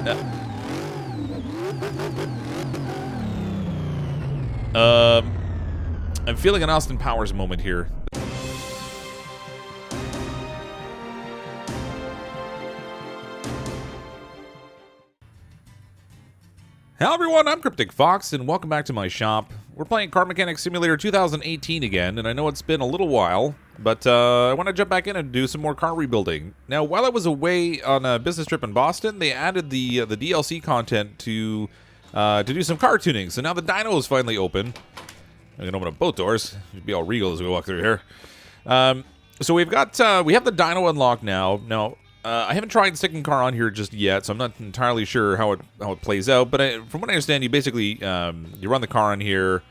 I'm feeling an Austin Powers moment here. Hello everyone, I'm CrypticFox, and welcome back to my shop. We're playing Car Mechanic Simulator 2018 again, and I know it's been a little while, but I want to jump back in and do some more car rebuilding. Now, while I was away on a business trip in Boston, they added the DLC content to do some car tuning. So now the dyno is finally open. I can open up both doors. It'd be all regal as we walk through here. So we have the dyno unlocked now. Now, I haven't tried sticking car on here just yet, so I'm not entirely sure how it plays out. But from what I understand, you basically you run the car on here,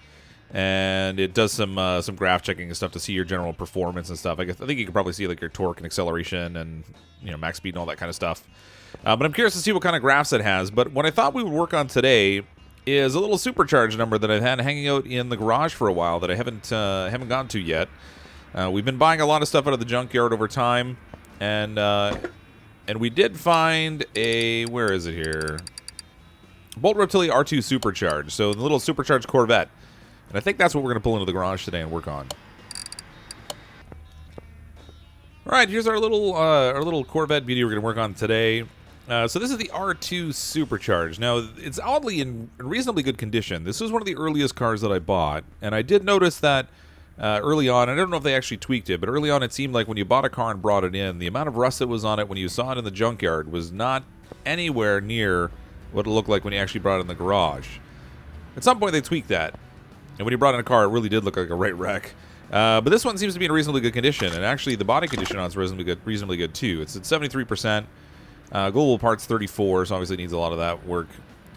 and it does some graph checking and stuff to see your general performance and stuff. I think you can probably see like your torque and acceleration and max speed and all that kind of stuff. But I'm curious to see what kind of graphs it has. But what I thought we would work on today is a little supercharged number that I've had hanging out in the garage for a while that I haven't gotten to yet. We've been buying a lot of stuff out of the junkyard over time, and we did find a, where is it here? Bolt Reptilia R2 Supercharged. So the little Supercharged Corvette. And I think that's what we're going to pull into the garage today and work on. All right, here's our little Corvette beauty we're going to work on today. So this is the R2 Supercharged. Now, it's oddly in reasonably good condition. This was one of the earliest cars that I bought. And I did notice that early on, I don't know if they actually tweaked it, but early on it seemed like when you bought a car and brought it in, the amount of rust that was on it when you saw it in the junkyard was not anywhere near what it looked like when you actually brought it in the garage. At some point they tweaked that, and when you brought in a car, it really did look like a right wreck. But this one seems to be in reasonably good condition, and actually the body condition on it's reasonably good too. It's at 73%, global parts 34, so obviously it needs a lot of that work.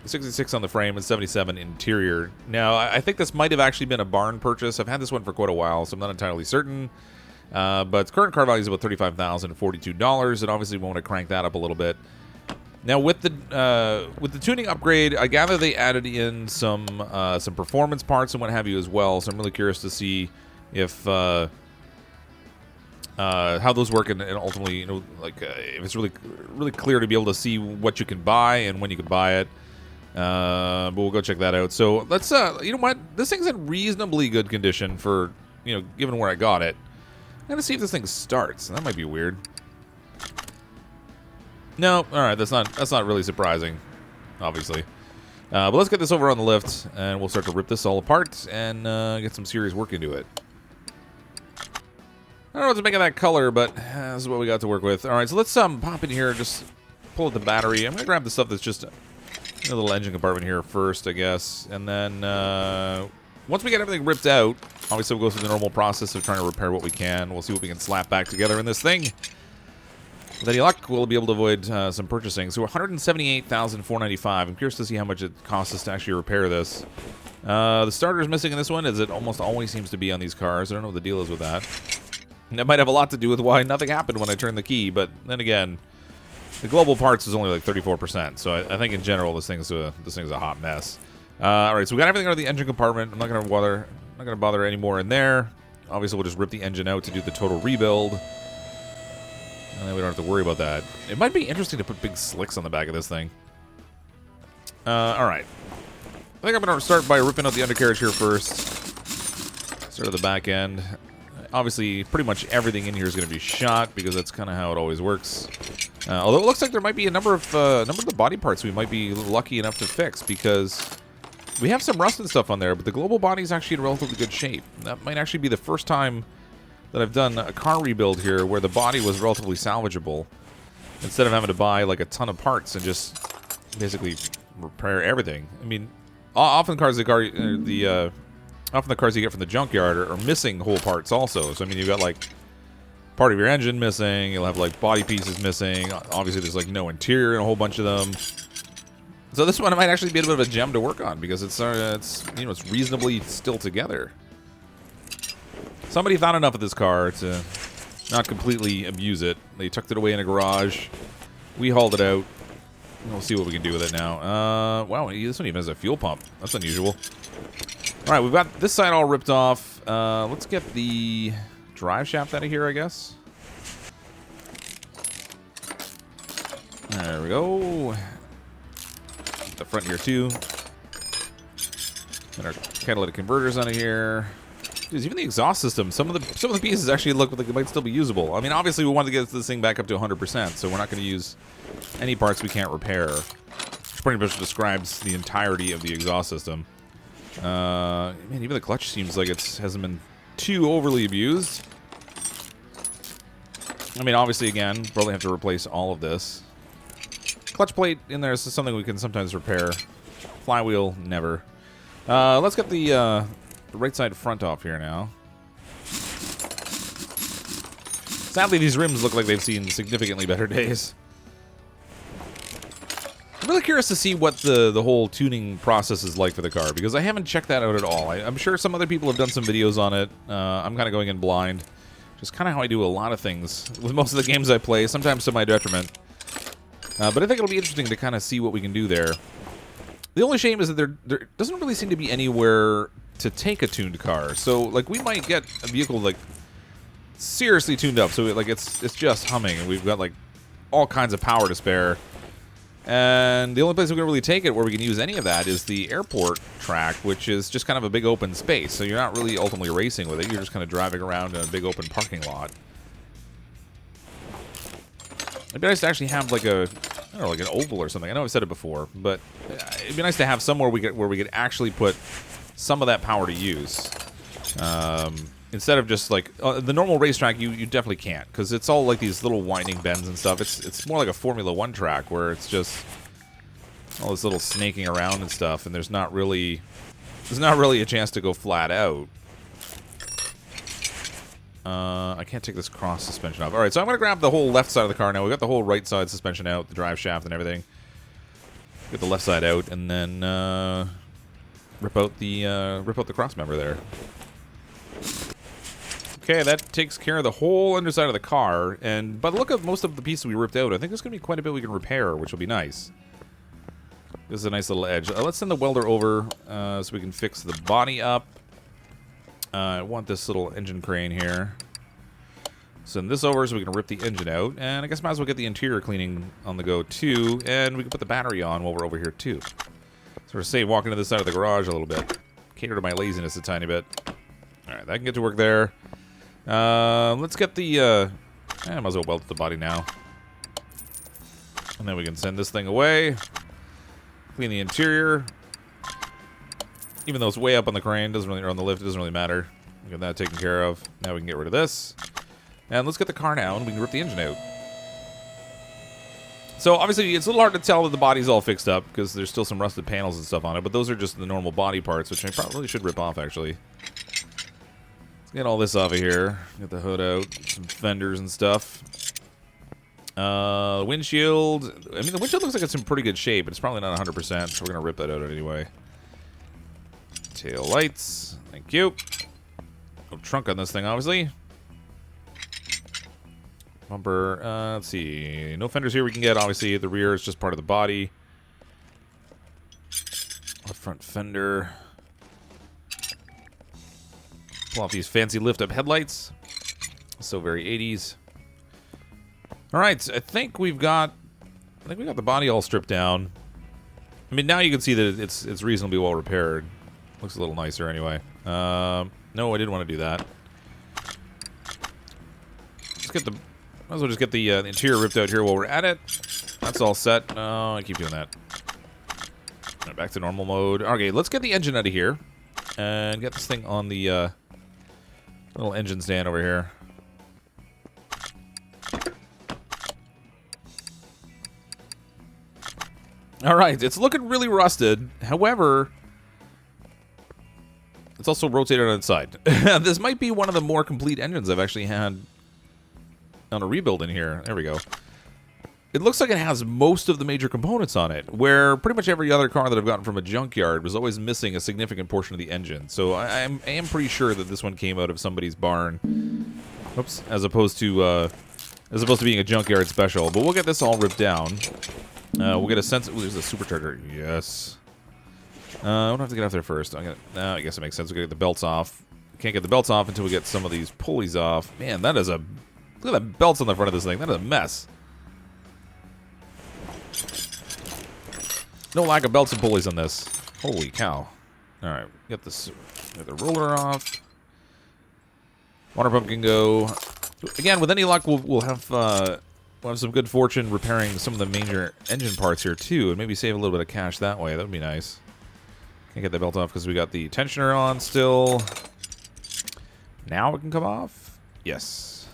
66 on the frame and 77 interior. Now, I think this might have actually been a barn purchase. I've had this one for quite a while, so I'm not entirely certain. But current car value is about $35,042, and obviously we want to crank that up a little bit. Now, with the tuning upgrade, I gather they added in some performance parts and what have you as well. So I'm really curious to see if how those work, and ultimately, if it's really clear to be able to see what you can buy and when you can buy it. But we'll go check that out. So let's, you know what? This thing's in reasonably good condition for, given where I got it. I'm gonna see if this thing starts. That might be weird. No, all right. That's not really surprising, obviously. But let's get this over on the lift, and we'll start to rip this all apart and get some serious work into it. I don't know what to make of that color, but this is what we got to work with. All right, so let's pop in here, just pull out the battery. I'm gonna grab the stuff that's just a little engine compartment here first, I guess, and then once we get everything ripped out, obviously we'll go through the normal process of trying to repair what we can. We'll see what we can slap back together in this thing. With any luck, we'll be able to avoid some purchasing. So $178,495. I'm curious to see how much it costs us to actually repair this. The starter's missing in this one, as it almost always seems to be on these cars. I don't know what the deal is with that. And that might have a lot to do with why nothing happened when I turned the key, but then again, the global parts is only like 34%, so I think in general this thing's a hot mess. All right, so we got everything out of the engine compartment. I'm not gonna bother any more in there. Obviously, we'll just rip the engine out to do the total rebuild, and then we don't have to worry about that. It might be interesting to put big slicks on the back of this thing. All right, I think I'm gonna start by ripping out the undercarriage here first. Start at the back end. Obviously, pretty much everything in here is going to be shot because that's kind of how it always works. Although it looks like there might be a number of the body parts we might be lucky enough to fix because we have some rust and stuff on there, but the global body is actually in relatively good shape. That might actually be the first time that I've done a car rebuild here where the body was relatively salvageable instead of having to buy like a ton of parts and just basically repair everything. I mean, often often the cars you get from the junkyard are missing whole parts also. So, I mean, you've got, like, part of your engine missing. You'll have, like, body pieces missing. Obviously, there's, like, no interior in a whole bunch of them. So this one might actually be a bit of a gem to work on because it's reasonably still together. Somebody thought enough of this car to not completely abuse it. They tucked it away in a garage. We hauled it out. We'll see what we can do with it now. Wow, this one even has a fuel pump. That's unusual. All right, we've got this side all ripped off. Let's get the drive shaft out of here, I guess. There we go. the front here too. And our catalytic converters on here. Dude, even the exhaust system, some of the pieces actually look like they might still be usable. I mean, obviously we want to get this thing back up to 100%, so we're not going to use any parts we can't repair. Which pretty much describes the entirety of the exhaust system. Man, even the clutch seems like it hasn't been too overly abused. I mean, obviously, again, probably have to replace all of this. Clutch plate in there is something we can sometimes repair. Flywheel, never. Let's get the right side front off here now. Sadly, these rims look like they've seen significantly better days. I'm really curious to see what the whole tuning process is like for the car, because I haven't checked that out at all. I'm sure some other people have done some videos on it. I'm kind of going in blind. Just kind of how I do a lot of things with most of the games I play, sometimes to my detriment. But I think it'll be interesting to kind of see what we can do there. The only shame is that there doesn't really seem to be anywhere to take a tuned car. So, like, we might get a vehicle, like, seriously tuned up. So, like, it's just humming, and we've got, like, all kinds of power to spare. And the only place we can really take it where we can use any of that is the airport track, which is just kind of a big open space. So you're not really ultimately racing with it. You're just kind of driving around in a big open parking lot. It'd be nice to actually have like a, I don't know, like an oval or something. I know I've said it before, but it'd be nice to have somewhere where we could actually put some of that power to use. Instead of just like the normal racetrack, you definitely can't, because it's all like these little winding bends and stuff. It's more like a Formula 1 track where it's just all this little snaking around and stuff, and there's not really a chance to go flat out. I can't take this cross suspension off. All right, so I'm gonna grab the whole left side of the car now. We got the whole right side suspension out, the drive shaft and everything. Get the left side out, and then rip out the cross member there. Okay, that takes care of the whole underside of the car, and by the look of most of the pieces we ripped out, I think there's going to be quite a bit we can repair, which will be nice. This is a nice little edge. Let's send the welder over so we can fix the body up. I want this little engine crane here. Send this over so we can rip the engine out, and I guess might as well get the interior cleaning on the go too, and we can put the battery on while we're over here too. So we're safe walking to the side of the garage a little bit. Cater to my laziness a tiny bit. Alright, that can get to work there. Let's get the, I might as well weld the body now. And then we can send this thing away. Clean the interior. Even though it's way up on the crane, doesn't really, or on the lift, it doesn't really matter. We got that taken care of. Now we can get rid of this. And let's get the car now, and we can rip the engine out. So, obviously, it's a little hard to tell that the body's all fixed up, because there's still some rusted panels and stuff on it, but those are just the normal body parts, which I probably should rip off, actually. Get all this off of here. Get the hood out. Some fenders and stuff. Windshield. I mean, the windshield looks like it's in pretty good shape, but it's probably not 100%, so we're going to rip that out anyway. Tail lights. Thank you. No trunk on this thing, obviously. Bumper. Let's see. No fenders here we can get, obviously. The rear is just part of the body. Left front fender. Pull off these fancy lift-up headlights. So very 80s. All right, I think we got the body all stripped down. I mean, now you can see that it's reasonably well repaired. Looks a little nicer anyway. No, I didn't want to do that. Let's get the. Might as well just get the interior ripped out here while we're at it. That's all set. Oh, I keep doing that. All right, back to normal mode. Okay, let's get the engine out of here and get this thing on the little engine stand over here. All right, it's looking really rusted. However, it's also rotated on its side. This might be one of the more complete engines I've actually had on a rebuild in here. There we go. It looks like it has most of the major components on it, where pretty much every other car that I've gotten from a junkyard was always missing a significant portion of the engine. So I am pretty sure that this one came out of somebody's barn. Oops, as opposed to being a junkyard special. But we'll get this all ripped down. We'll get a sense. Ooh, there's a supercharger. Yes. We'll have to get off there first. I guess it makes sense. We'll get the belts off. Can't get the belts off until we get some of these pulleys off. Man, that is a... Look at the belts on the front of this thing. That is a mess. No lack of belts and pulleys on this. Holy cow. Alright, get this. Get the roller off. Water pump can go. Again, with any luck, we'll have some good fortune repairing some of the major engine parts here, too, and maybe save a little bit of cash that way. That would be nice. Can't get that belt off because we got the tensioner on still. Now it can come off? Yes.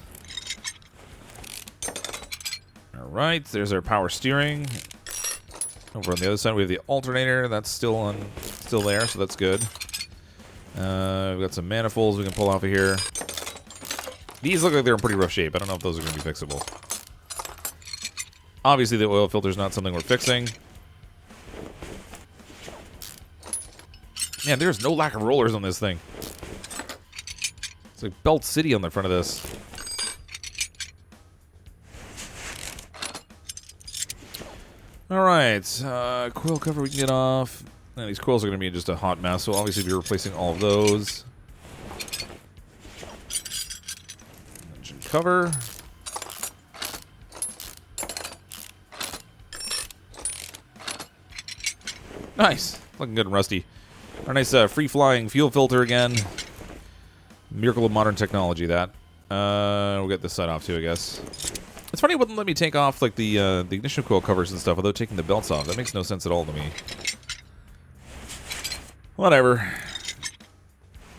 Alright, there's our power steering. Over on the other side, we have the alternator. That's still there, so that's good. We've got some manifolds we can pull off of here. These look like they're in pretty rough shape. I don't know if those are going to be fixable. Obviously, the oil filter is not something we're fixing. Man, there's no lack of rollers on this thing. It's like Belt City on the front of this. Alright, coil cover we can get off. And these coils are going to be just a hot mess, so obviously we'll be replacing all of those. Engine cover. Nice. Looking good and rusty. Our nice free-flying fuel filter again. Miracle of modern technology, that. We'll get this side off too, I guess. It's funny it wouldn't let me take off like the ignition coil covers and stuff without taking the belts off. That makes no sense at all to me. Whatever.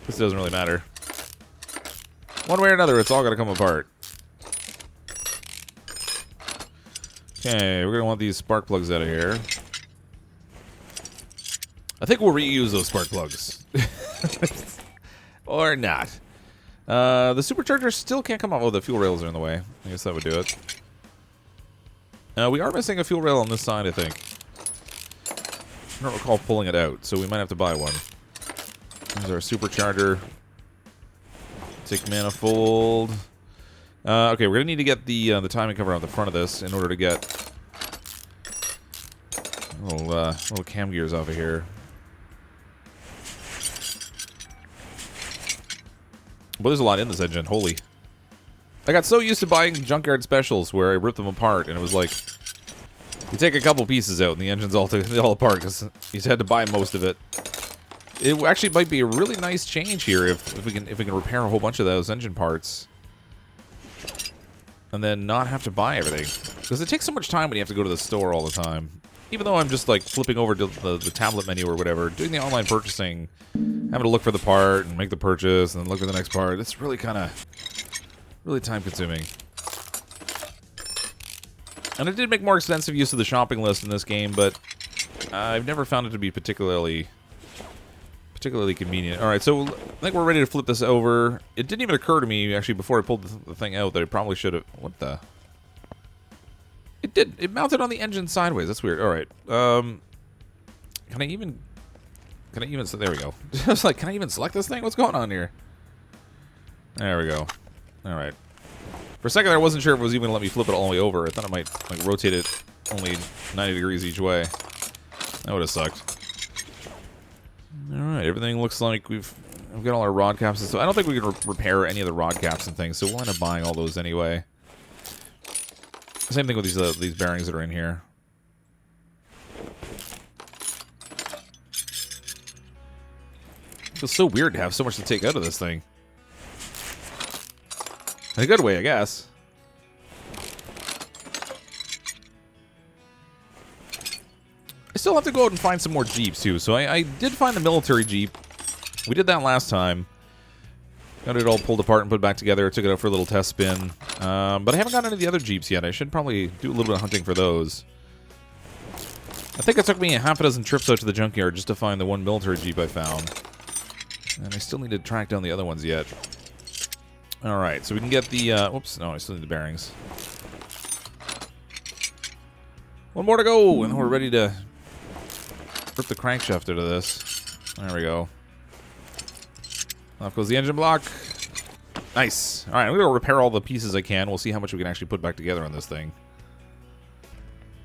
This doesn't really matter. One way or another, it's all going to come apart. Okay, we're going to want these spark plugs out of here. I think we'll reuse those spark plugs. Or not. The supercharger still can't come off. Oh, the fuel rails are in the way. I guess that would do it. We are missing a fuel rail on this side, I think. I don't recall pulling it out, so we might have to buy one. There's our supercharger. Take manifold. Okay, we're gonna need to get the timing cover on the front of this in order to get little cam gears off of here. Well, there's a lot in this engine. Holy. I got so used to buying junkyard specials where I ripped them apart, and it was like, you take a couple pieces out, and the engine's all apart, because you had to buy most of it. It actually might be a really nice change here if we can repair a whole bunch of those engine parts. And then not have to buy everything. Because it takes so much time when you have to go to the store all the time. Even though I'm just like flipping over to the tablet menu or whatever, doing the online purchasing, having to look for the part and make the purchase and then look for the next part, it's really kind of really time consuming. And I did make more extensive use of the shopping list in this game, but I've never found it to be particularly convenient. Alright, so I think we're ready to flip this over. It didn't even occur to me, actually, before I pulled the thing out, that I probably should have... What the... It did. It mounted on the engine sideways. That's weird. All right. Can I even? There we go. I was like, can I even select this thing? What's going on here? There we go. All right. For a second, I wasn't sure if it was even going to let me flip it all the way over. I thought it might like rotate it only 90 degrees each way. That would have sucked. All right. Everything looks like we've got all our rod caps and stuff. I don't think we can repair any of the rod caps and things, so we'll end up buying all those anyway. Same thing with these bearings that are in here. It feels so weird to have so much to take out of this thing. In a good way, I guess. I still have to go out and find some more Jeeps, too. So I did find the military Jeep. We did that last time. Got it all pulled apart and put back together. Took it out for a little test spin. But I haven't got any of the other Jeeps yet. I should probably do a little bit of hunting for those. I think it took me a half a dozen trips out to the junkyard just to find the one military Jeep I found. And I still need to track down the other ones yet. Alright, so we can get the... Whoops, no, I still need the bearings. One more to go, and we're ready to rip the crankshaft out of this. There we go. Off goes the engine block. Nice. Alright, I'm going to repair all the pieces I can. We'll see how much we can actually put back together on this thing.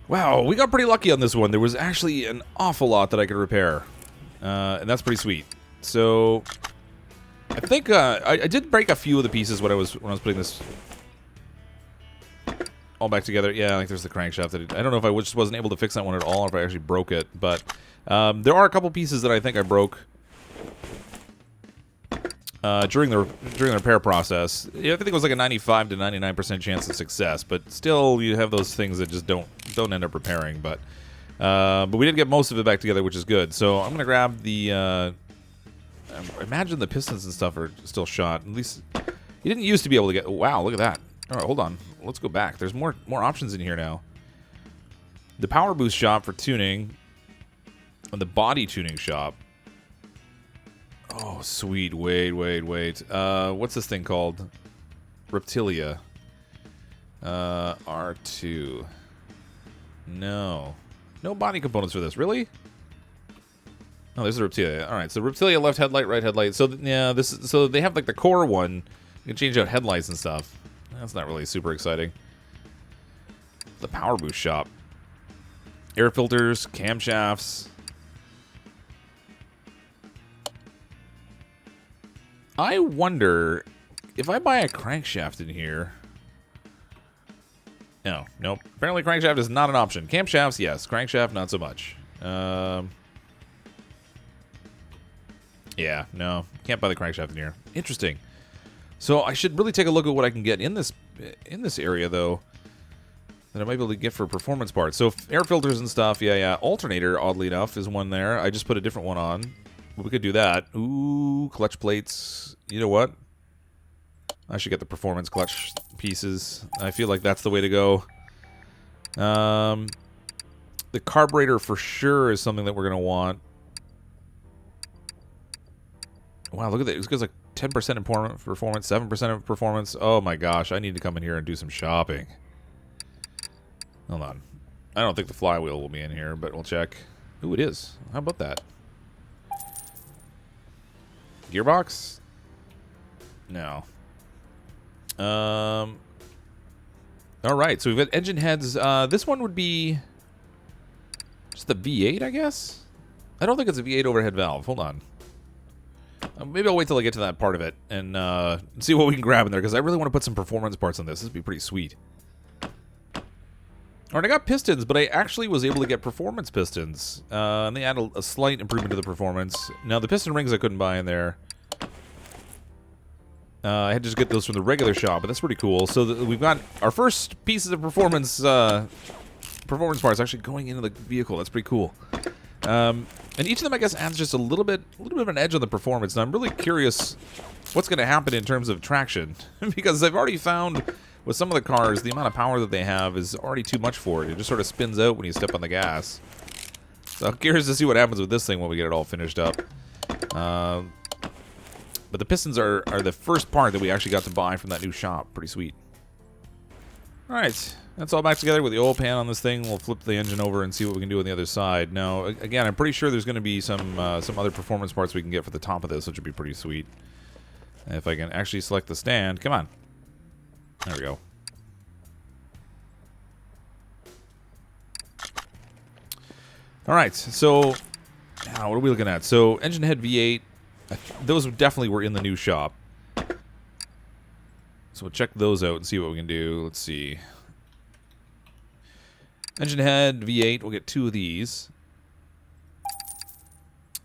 Wow, we got pretty lucky on this one. There was actually an awful lot that I could repair. And that's pretty sweet. So, I think I did break a few of the pieces when I was putting this all back together. Yeah, like there's the crankshaft. I don't know if I just wasn't able to fix that one at all, or if I actually broke it. But there are a couple pieces that I think I broke during the repair process. Yeah, I think it was like a 95 to 99% chance of success. But still, you have those things that just don't end up repairing. But we did get most of it back together, which is good. So I'm gonna grab the. I imagine the pistons and stuff are still shot. At least you didn't used to be able to get. Wow, look at that. All right, hold on. Let's go back. There's more options in here now. The power boost shop for tuning, and the body tuning shop. Oh, sweet. Wait. What's this thing called? Reptilia R2. No body components for this. Really? Oh, there's a Reptilia. All right, so Reptilia left headlight, right headlight. So yeah, so they have like the core one. You can change out headlights and stuff. That's not really super exciting. The power boost shop. Air filters, camshafts. I wonder if I buy a crankshaft in here. No, nope. Apparently crankshaft is not an option. Camshafts, yes. Crankshaft, not so much. Yeah, no. Can't buy the crankshaft in here. Interesting. So I should really take a look at what I can get in this area, though, that I might be able to get for performance parts. So air filters and stuff, yeah. Alternator, oddly enough, is one there. I just put a different one on. We could do that. Ooh, clutch plates. You know what? I should get the performance clutch pieces. I feel like that's the way to go. The carburetor for sure is something that we're going to want. Wow, look at that. It goes like 10% in performance, 7% of performance. Oh my gosh, I need to come in here and do some shopping. Hold on. I don't think the flywheel will be in here, but we'll check. Ooh, it is. How about that? Gearbox? No. Alright, so we've got engine heads. This one would be just the V8, I guess? I don't think it's a V8 overhead valve. Hold on. Maybe I'll wait till I get to that part of it and see what we can grab in there, because I really want to put some performance parts on this. This would be pretty sweet. Alright, I got pistons, but I actually was able to get performance pistons. And they add a slight improvement to the performance. Now, the piston rings I couldn't buy in there. I had to just get those from the regular shop, but that's pretty cool. So we've got our first pieces of performance parts actually going into the vehicle. That's pretty cool. And each of them, I guess, adds just a little bit of an edge on the performance. And I'm really curious what's going to happen in terms of traction. Because I've already found with some of the cars, the amount of power that they have is already too much for it. It just sort of spins out when you step on the gas. So I'm curious to see what happens with this thing when we get it all finished up. But the pistons are the first part that we actually got to buy from that new shop. Pretty sweet. Alright, that's all back together with the oil pan on this thing. We'll flip the engine over and see what we can do on the other side. Now, again, I'm pretty sure there's going to be some other performance parts we can get for the top of this, which would be pretty sweet. If I can actually select the stand. Come on. There we go. Alright, so now what are we looking at? So, engine head V8. Those definitely were in the new shop. So we'll check those out and see what we can do. Let's see. Engine head, V8. We'll get 2 of these.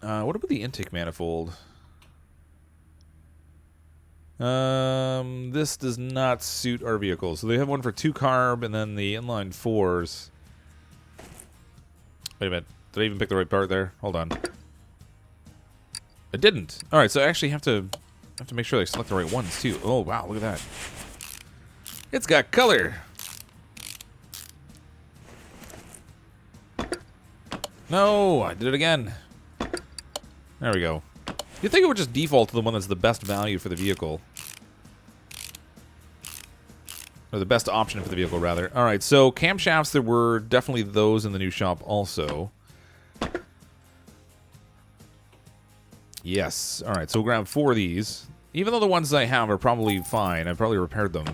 What about the intake manifold? This does not suit our vehicle. So they have one for 2 carb and then the inline 4s. Wait a minute. Did I even pick the right part there? Hold on. I didn't. Alright, so I actually have to make sure I select the right ones, too. Oh, wow, look at that. It's got color. No, I did it again. There we go. You'd think it would just default to the one that's the best value for the vehicle. Or the best option for the vehicle, rather. Alright, so camshafts, there were definitely those in the new shop also. Yes. Alright, so we'll grab 4 of these. Even though the ones I have are probably fine, I've probably repaired them.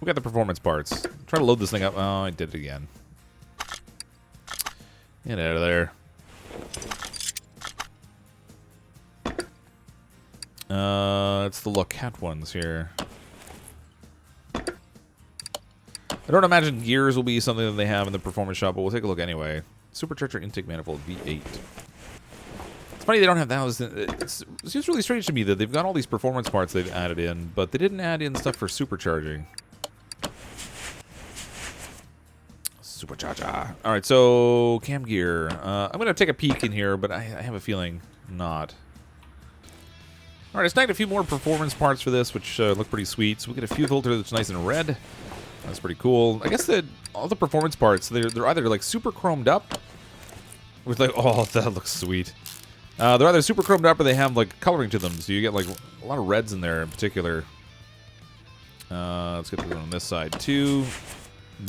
We got the performance parts. Try to load this thing up. Oh, I did it again. Get out of there. It's the Locat ones here. I don't imagine gears will be something that they have in the performance shop, but we'll take a look anyway. Supercharger intake manifold V8. It's funny they don't have that. It seems really strange to me that they've got all these performance parts they've added in, but they didn't add in stuff for supercharging. Supercharger. All right, so cam gear. I'm going to take a peek in here, but I have a feeling not. All right, I snagged a few more performance parts for this, which look pretty sweet. So we get a fuel filter that's nice and red. That's pretty cool. I guess that all the performance parts, they're either like super chromed up, with like, oh, that looks sweet. They're either super chromed up or they have like coloring to them, so you get like a lot of reds in there in particular. Let's get this one on this side too.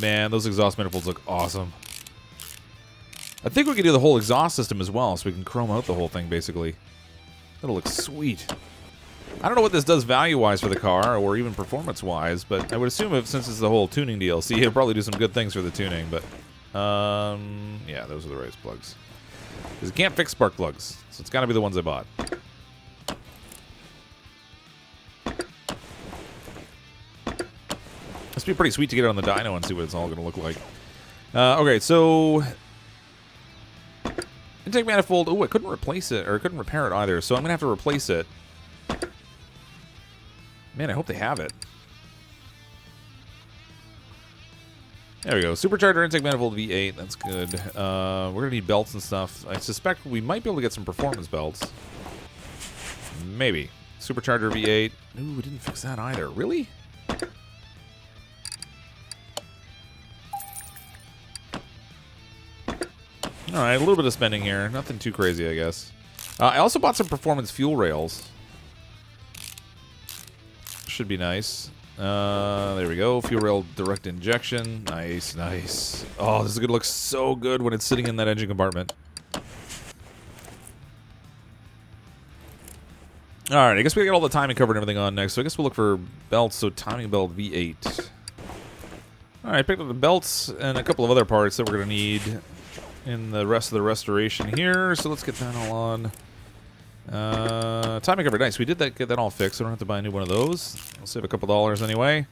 Man, those exhaust manifolds look awesome. I think we can do the whole exhaust system as well, so we can chrome out the whole thing, basically. That'll look sweet. I don't know what this does value-wise for the car, or even performance-wise, but I would assume since it's the whole tuning DLC, it'll probably do some good things for the tuning, but... yeah, those are the race plugs. Because it can't fix spark plugs, so it's got to be the ones I bought. Must be pretty sweet to get it on the dyno and see what it's all going to look like. Okay, so... intake manifold. Oh, I couldn't replace it, or I couldn't repair it either, so I'm going to have to replace it. Man, I hope they have it. There we go. Supercharger intake manifold V8. That's good. We're going to need belts and stuff. I suspect we might be able to get some performance belts. Maybe. Supercharger V8. Ooh, we didn't fix that either. Really? Alright, a little bit of spending here. Nothing too crazy, I guess. I also bought some performance fuel rails. Should be nice. There we go. Fuel rail direct injection. Nice, nice. Oh, this is going to look so good when it's sitting in that engine compartment. Alright, I guess we got all the timing covered and everything on next, so I guess we'll look for belts. So timing belt V8. Alright, picked up the belts and a couple of other parts that we're going to need in the rest of the restoration here, so let's get that all on. Timing cover, nice. We did get that all fixed, so I don't have to buy a new one of those. We'll save a couple dollars anyway.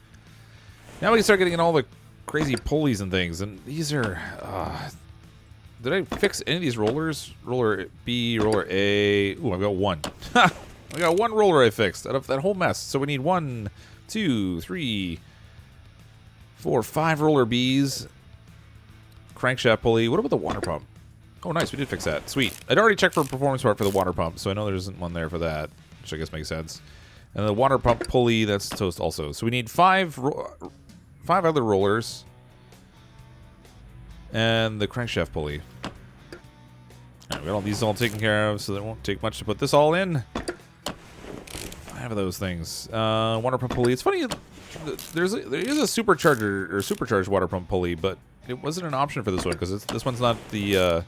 Now we can start getting in all the crazy pulleys and things, and these are... did I fix any of these rollers? Roller B, roller A... Ooh, I've got one. I got one roller I fixed out of that whole mess. So we need 1, 2, 3, 4, 5 roller Bs. Crankshaft pulley. What about the water pump? Oh, nice. We did fix that. Sweet. I'd already checked for a performance part for the water pump, so I know there isn't one there for that, which I guess makes sense. And the water pump pulley, that's toast also. So we need 5 other rollers. And the crankshaft pulley. Alright, we got all these all taken care of, so it won't take much to put this all in. 5 of those things. Water pump pulley. It's funny, there is a supercharger, or supercharged water pump pulley, but it wasn't an option for this one, because this one's not the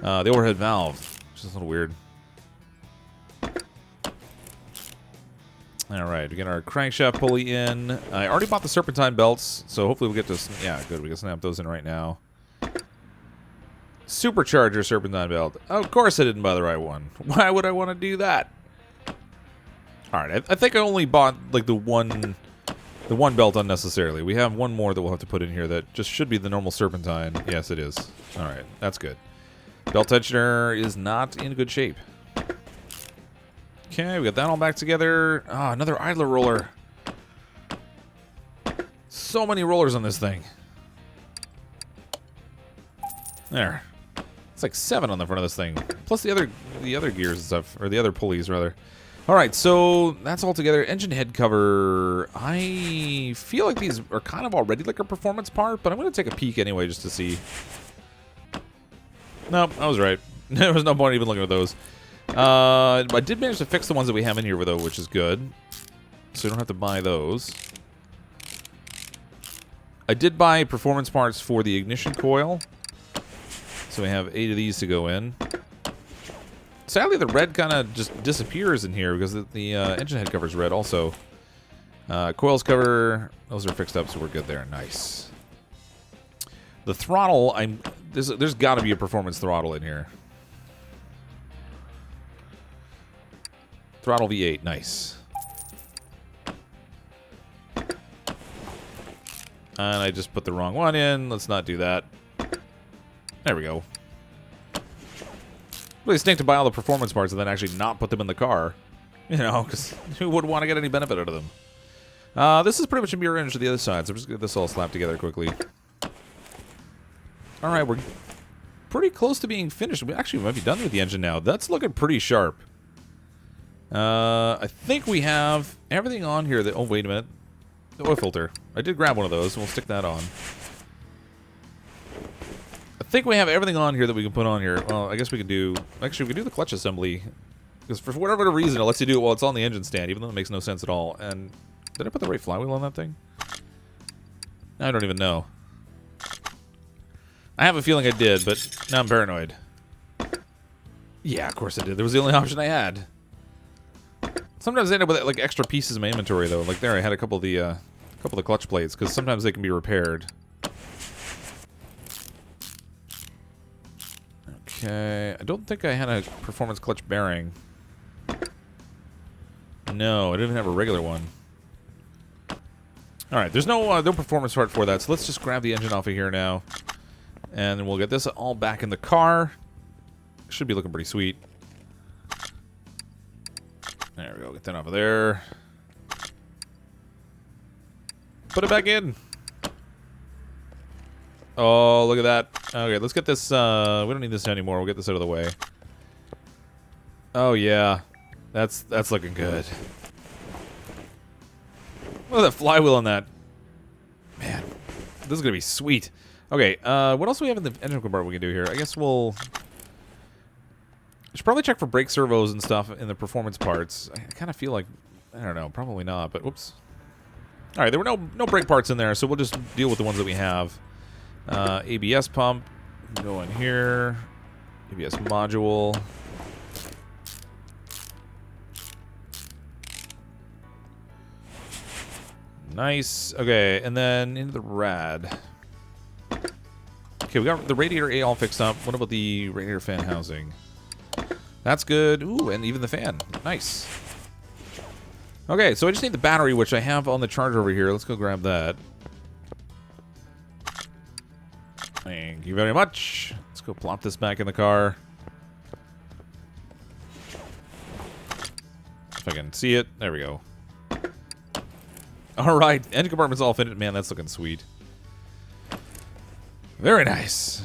overhead valve, which is a little weird. Alright, we get our crankshaft pulley in. I already bought the serpentine belts, so hopefully we'll get to... Yeah, good, we can snap those in right now. Supercharger serpentine belt. Of course I didn't buy the right one. Why would I want to do that? Alright, I think I only bought, like, the one belt unnecessarily. We have one more that we'll have to put in here that just should be the normal serpentine. Yes, it is. Alright, that's good. Belt tensioner is not in good shape. Okay, we got that all back together. Ah, another idler roller. So many rollers on this thing. There. It's like 7 on the front of this thing. Plus the other gears and stuff, or the other pulleys rather. Alright, so that's all together. Engine head cover. I feel like these are kind of already like a performance part, but I'm going to take a peek anyway just to see. Nope, I was right. There was no point even looking at those. I did manage to fix the ones that we have in here, though, which is good. So you don't have to buy those. I did buy performance parts for the ignition coil. So we have 8 of these to go in. Sadly, the red kind of just disappears in here because the engine head cover is red also. Coils cover, those are fixed up, so we're good there. Nice. The throttle, there's got to be a performance throttle in here. Throttle V8, nice. And I just put the wrong one in. Let's not do that. There we go. Really stink to buy all the performance parts and then actually not put them in the car. You know, because who would want to get any benefit out of them? This is pretty much a mirror image to the other side, so I'm just going to get this all slapped together quickly. Alright, we're pretty close to being finished. We actually might be done with the engine now. That's looking pretty sharp. I think we have everything on here that... Oh, wait a minute. The oil filter. I did grab one of those, so we'll stick that on. I think we have everything on here that we can put on here. Well, I guess we can do... Actually, we can do the clutch assembly. Because for whatever reason, it lets you do it while it's on the engine stand, even though it makes no sense at all. And did I put the right flywheel on that thing? I don't even know. I have a feeling I did, but now I'm paranoid. Yeah, of course I did. That was the only option I had. Sometimes I end up with like extra pieces in my inventory, though. Like there, I had a couple of the clutch plates because sometimes they can be repaired. Okay, I don't think I had a performance clutch bearing. No, I didn't have a regular one. All right, there's no performance part for that, so let's just grab the engine off of here now, and then we'll get this all back in the car. Should be looking pretty sweet. There we go. Get that off of there. Put it back in. Oh, look at that. Okay, let's get this. We don't need this anymore. We'll get this out of the way. Oh yeah, that's looking good. Look at that flywheel on that. Man, this is gonna be sweet. Okay, what else do we have in the engine compartment we can do here? I guess we'll... I should probably check for brake servos and stuff in the performance parts. I kind of feel like... I don't know, probably not, but whoops. Alright, there were no brake parts in there, so we'll just deal with the ones that we have. ABS pump. Go in here. ABS module. Nice. Okay, and then into the rad. Okay, we got the radiator A all fixed up. What about the radiator fan housing? That's good. Ooh, and even the fan. Nice. Okay, so I just need the battery, which I have on the charger over here. Let's go grab that. Thank you very much. Let's go plop this back in the car. If I can see it. There we go. Alright, engine compartment's all finished. Man, that's looking sweet. Very nice.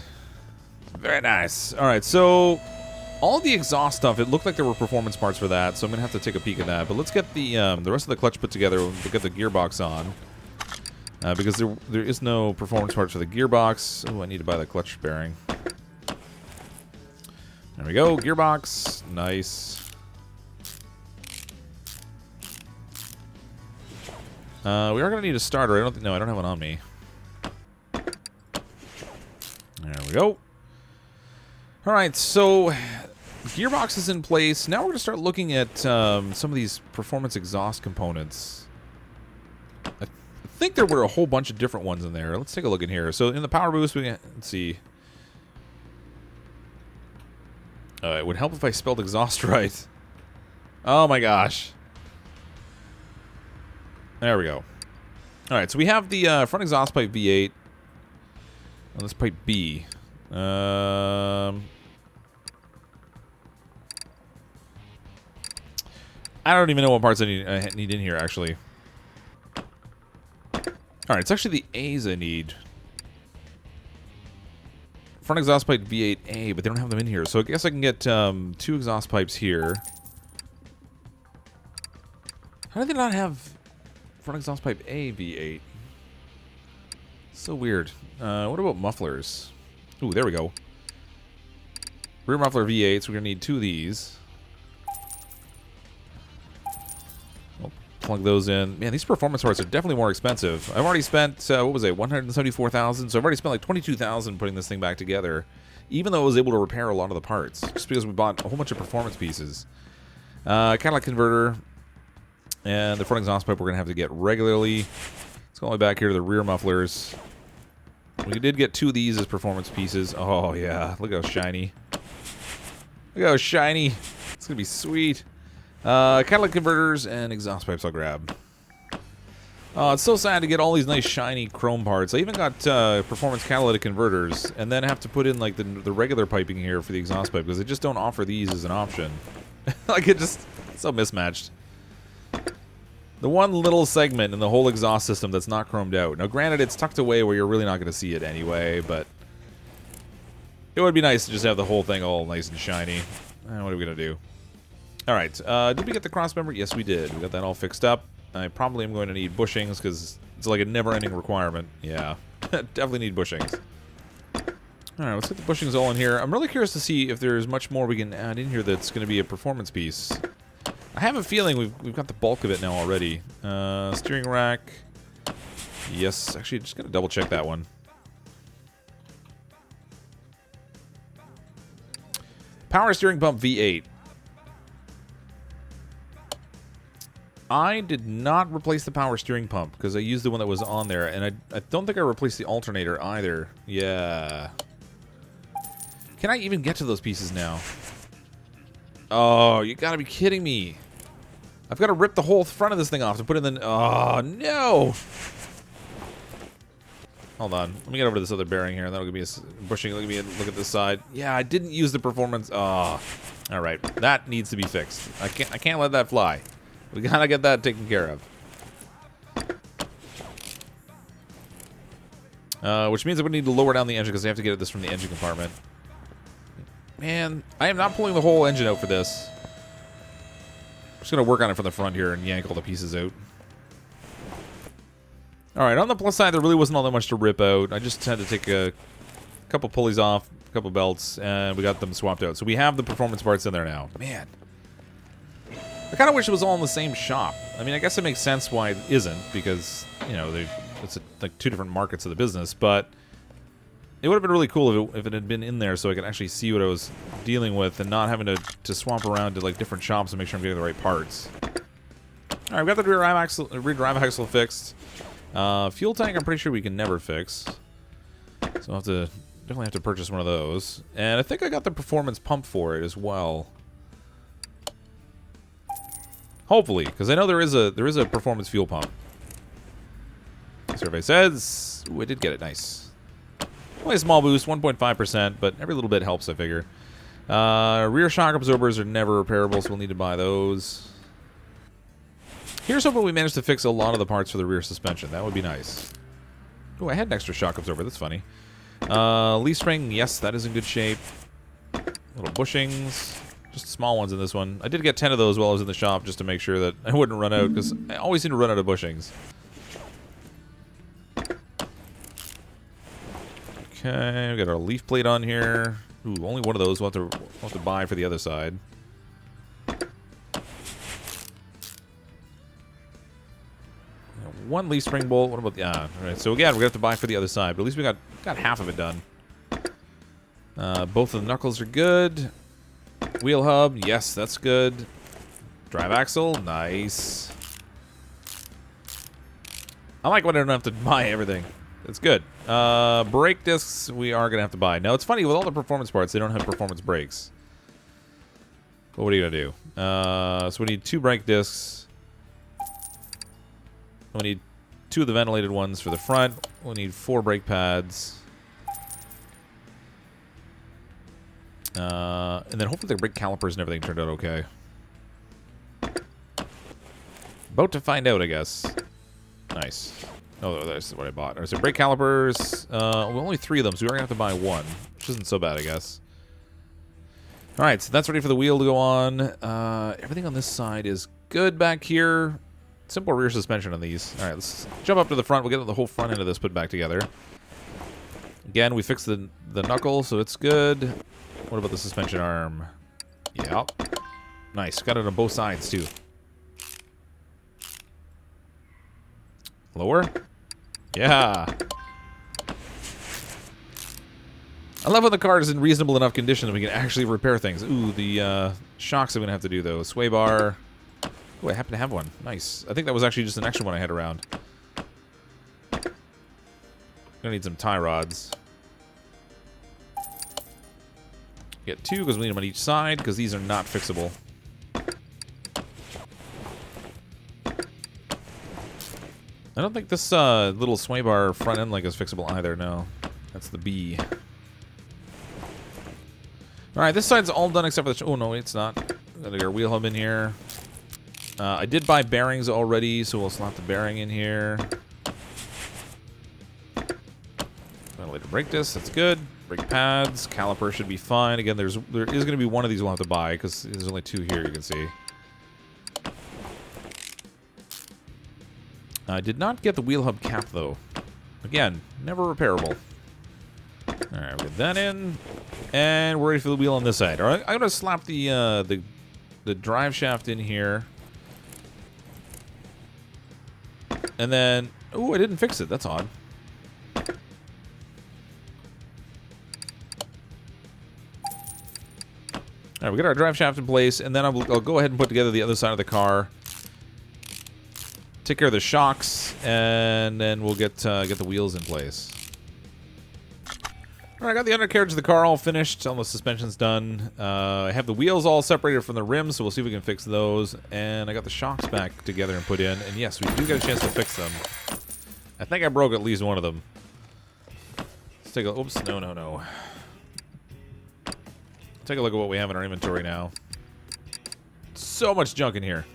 Very nice. Alright, so all the exhaust stuff, it looked like there were performance parts for that, so I'm going to have to take a peek at that. But let's get the rest of the clutch put together. We'll get the gearbox on. Because there is no performance parts for the gearbox. Oh, I need to buy the clutch bearing. There we go. Gearbox. Nice. We are going to need a starter. I don't think... No, I don't have one on me. There we go. Alright, so... Gearbox is in place. Now we're going to start looking at some of these performance exhaust components. I think there were a whole bunch of different ones in there. Let's take a look in here. So in the power boost, we can... Let's see. It would help if I spelled exhaust right. Oh my gosh. There we go. Alright, so we have the front exhaust pipe V8. Oh, this pipe B. I don't even know what parts I need in here, actually. Alright, it's actually the A's I need. Front exhaust pipe V8A, but they don't have them in here. So I guess I can get 2 exhaust pipes here. How do they not have... front exhaust pipe A V8. So weird. What about mufflers? Ooh, there we go. Rear muffler V8, so we're going to need 2 of these. I'll plug those in. Man, these performance parts are definitely more expensive. I've already spent, what was it, $174,000? So I've already spent like $22,000 putting this thing back together, even though I was able to repair a lot of the parts, just because we bought a whole bunch of performance pieces. Catalytic converter. And the front exhaust pipe we're going to have to get regularly. Let's go all the way back here to the rear mufflers. We did get 2 of these as performance pieces. Oh, yeah. Look how shiny. Look how shiny. It's going to be sweet. Catalytic converters and exhaust pipes I'll grab. It's so sad to get all these nice shiny chrome parts. I even got performance catalytic converters, and then have to put in like the regular piping here for the exhaust pipe because they just don't offer these as an option. Like it's so mismatched. The one little segment in the whole exhaust system that's not chromed out. Now, granted, it's tucked away where you're really not going to see it anyway, but it would be nice to just have the whole thing all nice and shiny. What are we going to do? All right. Did we get the cross member? Yes, we did. We got that all fixed up. I probably am going to need bushings because it's like a never-ending requirement. Yeah, definitely need bushings. All right, let's get the bushings all in here. I'm really curious to see if there's much more we can add in here that's going to be a performance piece. I have a feeling we've got the bulk of it now already. Steering rack. Yes, actually, just going to double-check that one. Power steering pump V8. I did not replace the power steering pump because I used the one that was on there, and I don't think I replaced the alternator either. Yeah. Can I even get to those pieces now? Oh, you gotta be kidding me. I've got to rip the whole front of this thing off to put in the... Oh, no! Hold on. Let me get over to this other bearing here, and that'll give me a bushing. Look at this side. Yeah, I didn't use the performance... Oh. Alright. That needs to be fixed. I can't let that fly. We gotta get that taken care of. Which means that we need to lower down the engine because I have to get this from the engine compartment. Man, I am not pulling the whole engine out for this. I'm just gonna work on it from the front here and yank all the pieces out. Alright, on the plus side, there really wasn't all that much to rip out. I just had to take a couple pulleys off, a couple belts, and we got them swapped out. So we have the performance parts in there now. Man. I kind of wish it was all in the same shop. I mean, I guess it makes sense why it isn't, because, you know, it's like two different markets of the business, but it would have been really cool if it had been in there so I could actually see what I was dealing with and not having to swap around to, like, different shops and make sure I'm getting the right parts. Alright, we've got the rear drive axle fixed. Fuel tank, I'm pretty sure we can never fix. So I'll definitely have to purchase one of those. And I think I got the performance pump for it as well. Hopefully, because I know there is a performance fuel pump. Survey says, ooh, I did get it. Nice. Only a small boost, 1.5%, but every little bit helps, I figure. Rear shock absorbers are never repairable, so we'll need to buy those. Here's hoping we managed to fix a lot of the parts for the rear suspension. That would be nice. Oh, I had an extra shock absorber. That's funny. Leaf spring, yes, that is in good shape. Little bushings. Just small ones in this one. I did get 10 of those while I was in the shop just to make sure that I wouldn't run out, because I always seem to run out of bushings. Okay, we got our leaf plate on here. Ooh, only one of those. We'll have to buy for the other side. One leaf spring bolt. What about the... alright, so again, we're going to have to buy for the other side, but at least we got half of it done. Both of the knuckles are good. Wheel hub, yes, that's good. Drive axle, nice. I like when I don't have to buy everything. It's good. Brake discs, we are going to have to buy. Now, it's funny, with all the performance parts, they don't have performance brakes. But what are you going to do? So we need 2 brake discs. We need 2 of the ventilated ones for the front. We'll need 4 brake pads. And then hopefully the brake calipers and everything turned out okay. About to find out, I guess. Nice. Oh, that's what I bought. Alright, so brake calipers. Well, only 3 of them, so we're going to have to buy 1. Which isn't so bad, I guess. Alright, so that's ready for the wheel to go on. Everything on this side is good back here. Simple rear suspension on these. Alright, let's jump up to the front. We'll get the whole front end of this put back together. Again, we fixed the knuckle, so it's good. What about the suspension arm? Yep. Nice. Got it on both sides, too. Lower? Yeah. I love when the car is in reasonable enough condition that we can actually repair things. Ooh, the shocks I'm going to have to do, though. Sway bar. Ooh, I happen to have one. Nice. I think that was actually just an extra one I had around. Gonna need some tie rods. Get 2 because we need them on each side because these are not fixable. I don't think this little sway bar front end link is fixable either, no. That's the B. Alright, this side's all done except for the... Oh, no, it's not. Got our wheel hub in here. I did buy bearings already, so we'll slot the bearing in here. Ventilator brake disc, that's good. Brake pads, caliper should be fine. Again, there is going to be one of these we'll have to buy, because there's only 2 here, you can see. I did not get the wheel hub cap, though. Again, never repairable. Alright, we'll get that in. And we're ready for the wheel on this side. Alright, I'm going to slap the drive shaft in here. And then... Oh, I didn't fix it. That's odd. Alright, we got our drive shaft in place. And then I'll go ahead and put together the other side of the car. Take care of the shocks, and then we'll get the wheels in place. All right, I got the undercarriage of the car all finished. All the suspension's done. I have the wheels all separated from the rims, so we'll see if we can fix those. And I got the shocks back together and put in. And yes, we do get a chance to fix them. I think I broke at least one of them. Let's take a... Oops, no. Take a look at what we have in our inventory now. So much junk in here.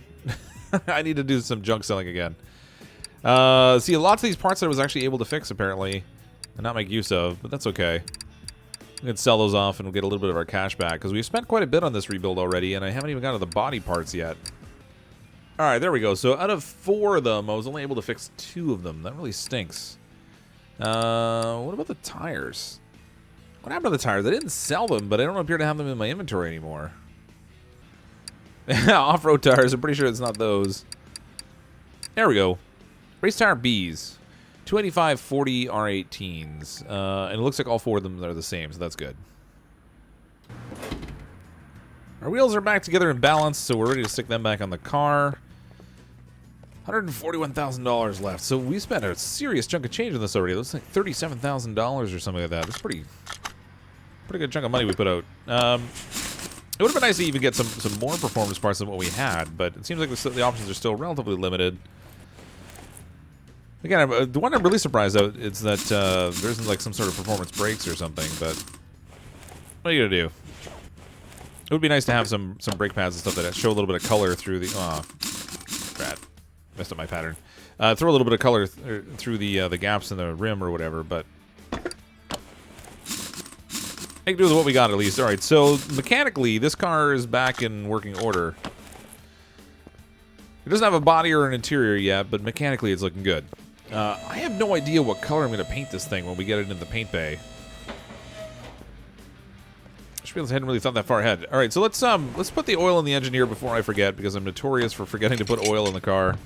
I need to do some junk selling again. See, lots of these parts that I was actually able to fix, apparently, and not make use of, but that's okay. We can sell those off and we'll get a little bit of our cash back, because we've spent quite a bit on this rebuild already, and I haven't even got to the body parts yet. Alright, there we go. So out of 4 of them, I was only able to fix 2 of them. That really stinks. What about the tires? What happened to the tires? I didn't sell them, but I don't appear to have them in my inventory anymore. Off-road tires, I'm pretty sure it's not those. There we go. Race tire Bs. 285/40 R18s. And it looks like all 4 of them are the same, so that's good. Our wheels are back together in balance, so we're ready to stick them back on the car. $141,000 left. So we spent a serious chunk of change on this already. It looks like $37,000 or something like that. That's pretty good chunk of money we put out. It would have been nice to even get some more performance parts than what we had, but it seems like the options are still relatively limited. Again, the one I'm really surprised about is that there isn't like some sort of performance brakes or something, but what are you gonna do? It would be nice to have some brake pads and stuff that show a little bit of color through the... Oh, crap. Messed up my pattern. Throw a little bit of color through the gaps in the rim or whatever, but... I can do with what we got at least. Alright, so mechanically, this car is back in working order. It doesn't have a body or an interior yet, but mechanically it's looking good. I have no idea what color I'm going to paint this thing when we get it into the paint bay. I hadn't really thought that far ahead. Alright, so let's put the oil in the engine here before I forget, because I'm notorious for forgetting to put oil in the car.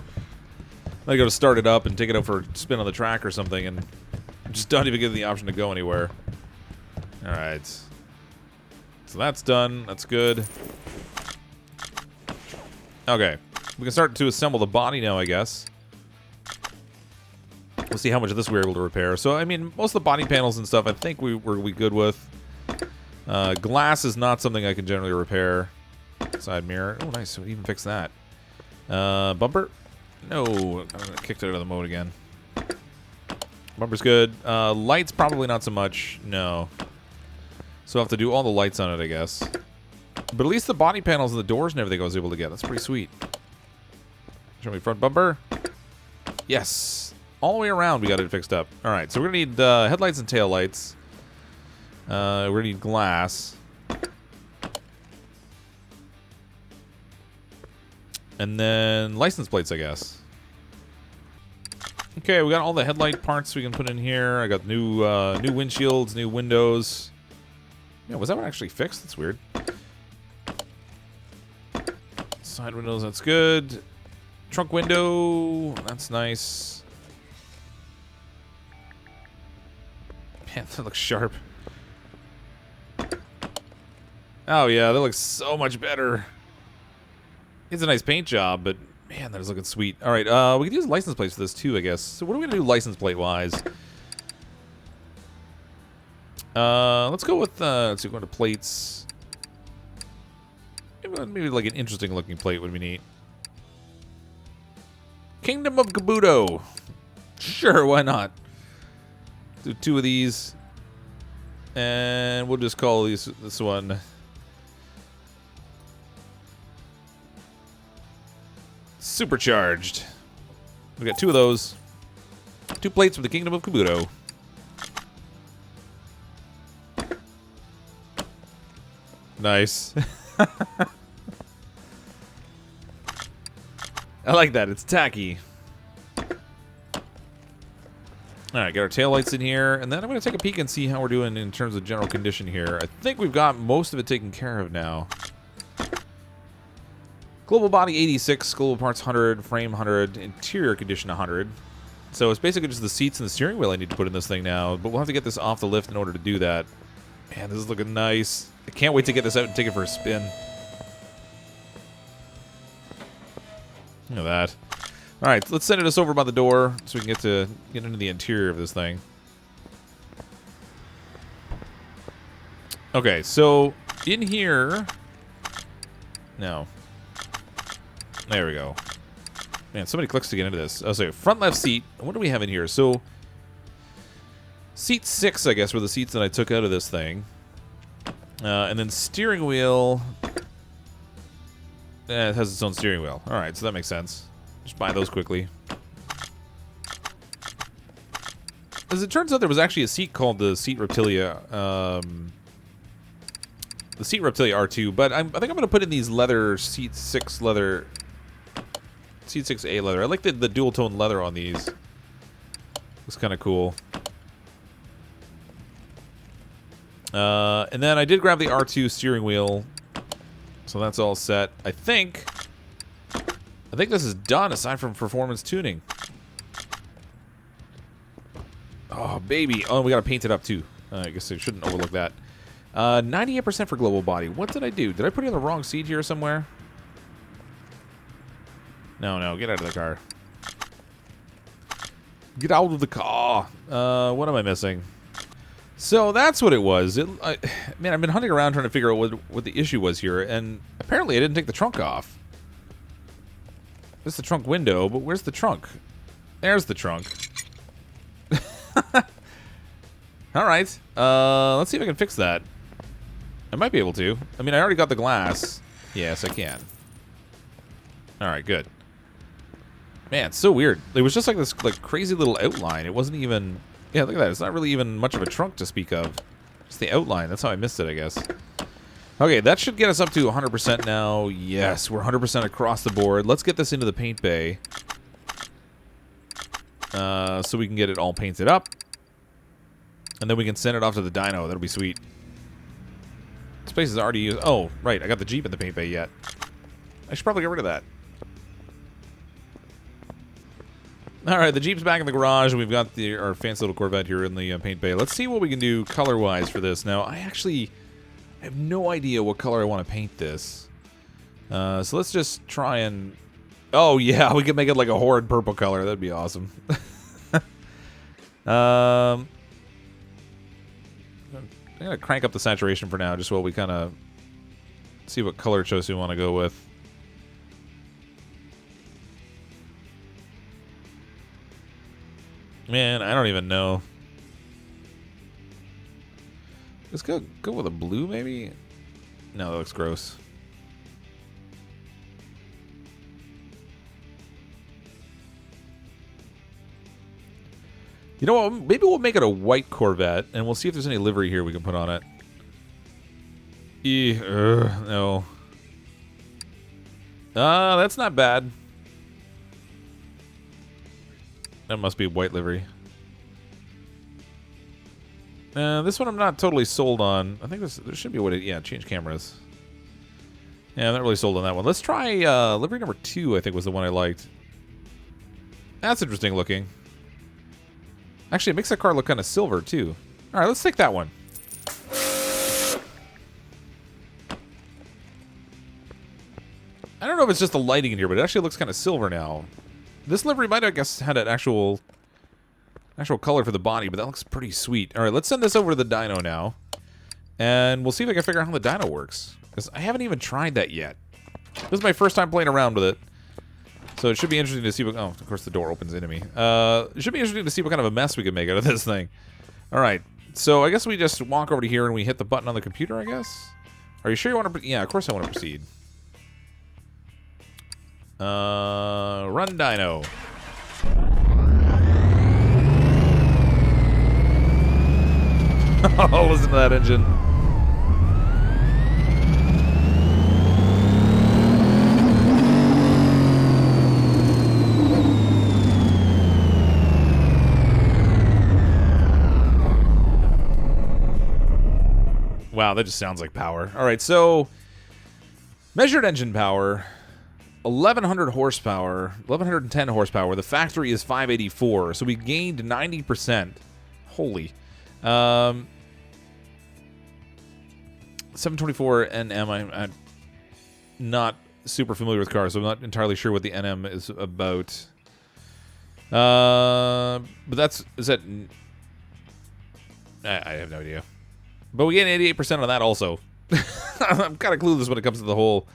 I go to start it up and take it out for a spin on the track or something, and just don't even give it the option to go anywhere. Alright. So that's done. That's good. Okay. We can start to assemble the body now, I guess. We'll see how much of this we're able to repair. So, I mean, most of the body panels and stuff I think we're good with. Glass is not something I can generally repair. Side mirror. Oh, nice. So we even fixed that. Bumper? No. I kicked it out of the mode again. Bumper's good. Lights probably not so much. No. So I'll have to do all the lights on it, I guess. But at least the body panels and the doors and everything I was able to get. That's pretty sweet. Show me front bumper. Yes. All the way around we got it fixed up. Alright, so we're going to need headlights and taillights. We're going to need glass. And then license plates, I guess. Okay, we got all the headlight parts we can put in here. I got new windshields, new windows. Yeah, was that one actually fixed? That's weird. Side windows, that's good. Trunk window, that's nice. Man, that looks sharp. Oh yeah, that looks so much better. It's a nice paint job, but man, that is looking sweet. All right, we can use license plates for this too, I guess. So what are we gonna do license plate wise? Let's go with let's see, go to plates. Maybe like an interesting looking plate would be neat. Kingdom of Kabuto. Sure, why not? Do 2 of these. And we'll just call this one Supercharged. We got 2 of those. 2 plates from the Kingdom of Kabuto. Nice. I like that. It's tacky. Alright, got our taillights in here, and then I'm going to take a peek and see how we're doing in terms of general condition here. I think we've got most of it taken care of now. Global body 86, global parts 100, frame 100, interior condition 100. So it's basically just the seats and the steering wheel I need to put in this thing now, but we'll have to get this off the lift in order to do that. Man, this is looking nice. I can't wait to get this out and take it for a spin. Look at that. Alright, let's send us over by the door so we can get into the interior of this thing. Okay, so in here... No. There we go. Man, so many clicks to get into this. Oh, sorry, front left seat. What do we have in here? So, seat 6, I guess, were the seats that I took out of this thing. And then steering wheel... it has its own steering wheel. Alright, so that makes sense. Just buy those quickly. As it turns out, there was actually a seat called the seat Reptilia. The seat Reptilia R2, but I think I'm going to put in these leather seat 6 leather. Seat 6A leather. I like the dual tone leather on these. Looks kind of cool. And then I did grab the R2 steering wheel, so that's all set. I think this is done aside from performance tuning. Oh baby! Oh, we gotta paint it up too. I guess I shouldn't overlook that. 98% for global body. What did I do? Did I put in the wrong seat here somewhere? No, get out of the car. Get out of the car. What am I missing? So that's what it was. Man, I've been hunting around trying to figure out what the issue was here, and apparently I didn't take the trunk off. This is the trunk window, but where's the trunk? There's the trunk. Alright, let's see if I can fix that. I might be able to. I mean, I already got the glass. Yes, I can. Alright, good. Man, it's so weird. It was just like this crazy little outline. It wasn't even... Yeah, look at that. It's not really even much of a trunk to speak of. Just the outline. That's how I missed it, I guess. Okay, that should get us up to 100% now. Yes, we're 100% across the board. Let's get this into the paint bay. So we can get it all painted up. And then we can send it off to the dyno. That'll be sweet. Space is already used. Oh, right. I got the Jeep in the paint bay yet. I should probably get rid of that. Alright, the Jeep's back in the garage. We've got our fancy little Corvette here in the paint bay. Let's see what we can do color-wise for this. Now, I have no idea what color I want to paint this. So let's just try and... Oh, yeah, we could make it like a horrid purple color. That'd be awesome. I'm going to crank up the saturation for now, just while we kind of see what color choice we want to go with. Man, I don't even know. Let's go with a blue, maybe? No, that looks gross. You know what? Maybe we'll make it a white Corvette, and we'll see if there's any livery here we can put on it. No. That's not bad. That must be white livery. This one I'm not totally sold on. I think there should be a way to... Yeah, change cameras. Yeah, I'm not really sold on that one. Let's try livery number 2, I think was the one I liked. That's interesting looking. Actually, it makes that car look kind of silver, too. Alright, let's take that one. I don't know if it's just the lighting in here, but it actually looks kind of silver now. This livery might, I guess, had an actual color for the body, but that looks pretty sweet. Alright, let's send this over to the dyno now. And we'll see if I can figure out how the dyno works. Because I haven't even tried that yet. This is my first time playing around with it. So it should be interesting to see what... Oh, of course the door opens into me. It should be interesting to see what kind of a mess we can make out of this thing. Alright, so I guess we just walk over to here and we hit the button on the computer, I guess? Are you sure you want to... Yeah, of course I want to proceed. Run Dyno. Oh, listen to that engine. Wow, that just sounds like power. All right, so measured engine power, 1,100 horsepower, 1,110 horsepower. The factory is 584, so we gained 90%. Holy. 724 NM. I'm not super familiar with cars, so I'm not entirely sure what the NM is about. But that's... Is that... I have no idea. But we gain 88% on that also. I'm kind of clueless when it comes to the whole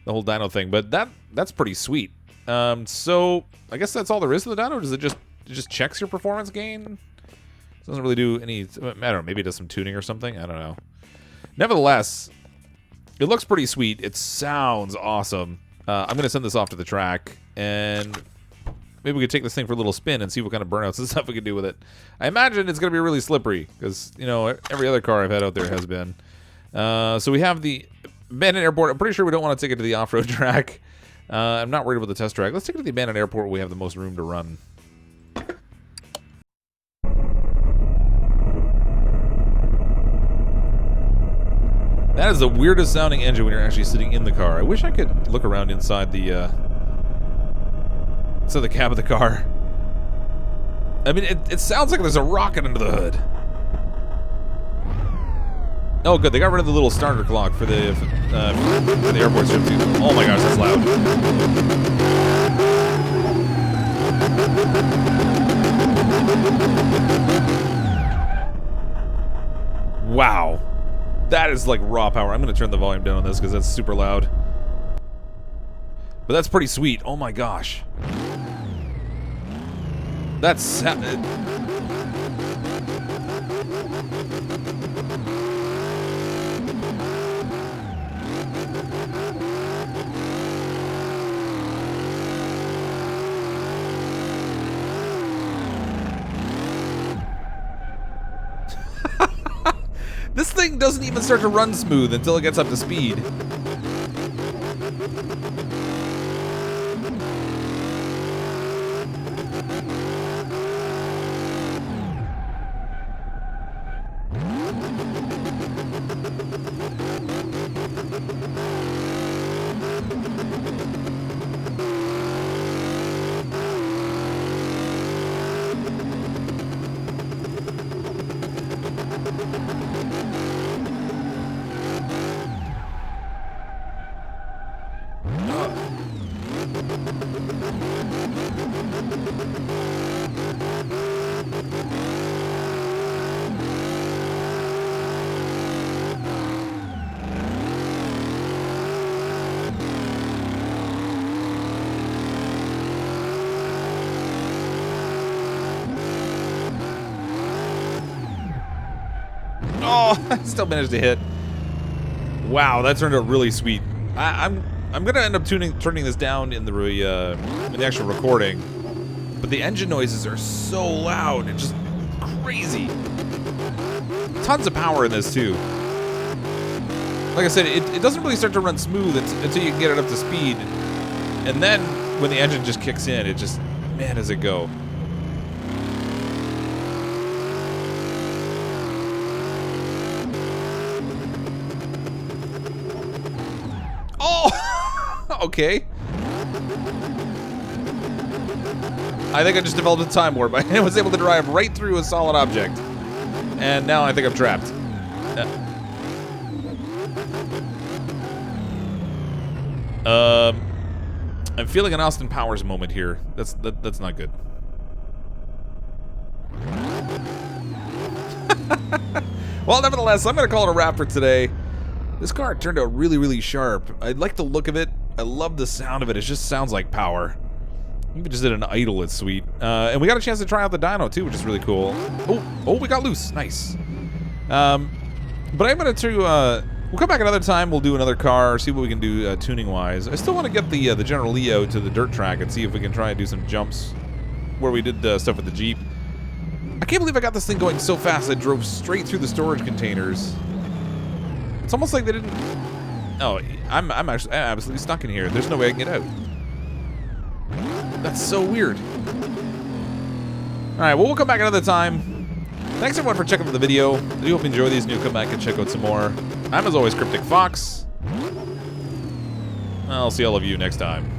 dyno thing, but that's pretty sweet. So I guess that's all there is to the dyno. Does it just checks your performance gain? It doesn't really do any... I don't know. Maybe it does some tuning or something. I don't know. Nevertheless, it looks pretty sweet. It sounds awesome. I'm gonna send this off to the track, and maybe we could take this thing for a little spin and see what kind of burnouts and stuff we can do with it. I imagine it's going to be really slippery, because, you know, every other car I've had out there has been. So we have the abandoned airport. I'm pretty sure we don't want to take it to the off-road track. I'm not worried about the test track. Let's take it to the abandoned airport where we have the most room to run. That is the weirdest sounding engine when you're actually sitting in the car. I wish I could look around inside the cab of the car. I mean, it sounds like there's a rocket under the hood. Oh, good. They got rid of the little starter clock for the airport ship, too. Oh my gosh, that's loud. Wow. That is like raw power. I'm going to turn the volume down on this because that's super loud. But that's pretty sweet. Oh my gosh. That's... This thing doesn't even start to run smooth until it gets up to speed. Oh, I still managed to hit. Wow, that turned out really sweet. I'm gonna end up turning this down in the actual recording, but the engine noises are so loud. It's just crazy. Tons of power in this too. Like I said, it doesn't really start to run smooth until you get it up to speed, and then when the engine just kicks in, it just, man, does it go. Okay. I think I just developed a time warp. I was able to drive right through a solid object. And now I think I'm trapped. I'm feeling an Austin Powers moment here. That's not good. Well, nevertheless, I'm going to call it a wrap for today. This car turned out really, really sharp. I like the look of it. I love the sound of it. It just sounds like power. We just did an idle. It's sweet. And we got a chance to try out the dyno too, which is really cool. Oh, we got loose. Nice. But I'm gonna we'll come back another time. We'll do another car, see what we can do tuning wise. I still want to get the General Leo to the dirt track and see if we can try and do some jumps where we did stuff with the Jeep. I can't believe I got this thing going so fast. I drove straight through the storage containers. It's almost like they didn't. Oh, I'm absolutely stuck in here. There's no way I can get out. That's so weird. All right, well, we'll come back another time. Thanks everyone for checking out the video. I do hope you enjoy these, and you'll come back and check out some more. I'm as always CrypticFox. I'll see all of you next time.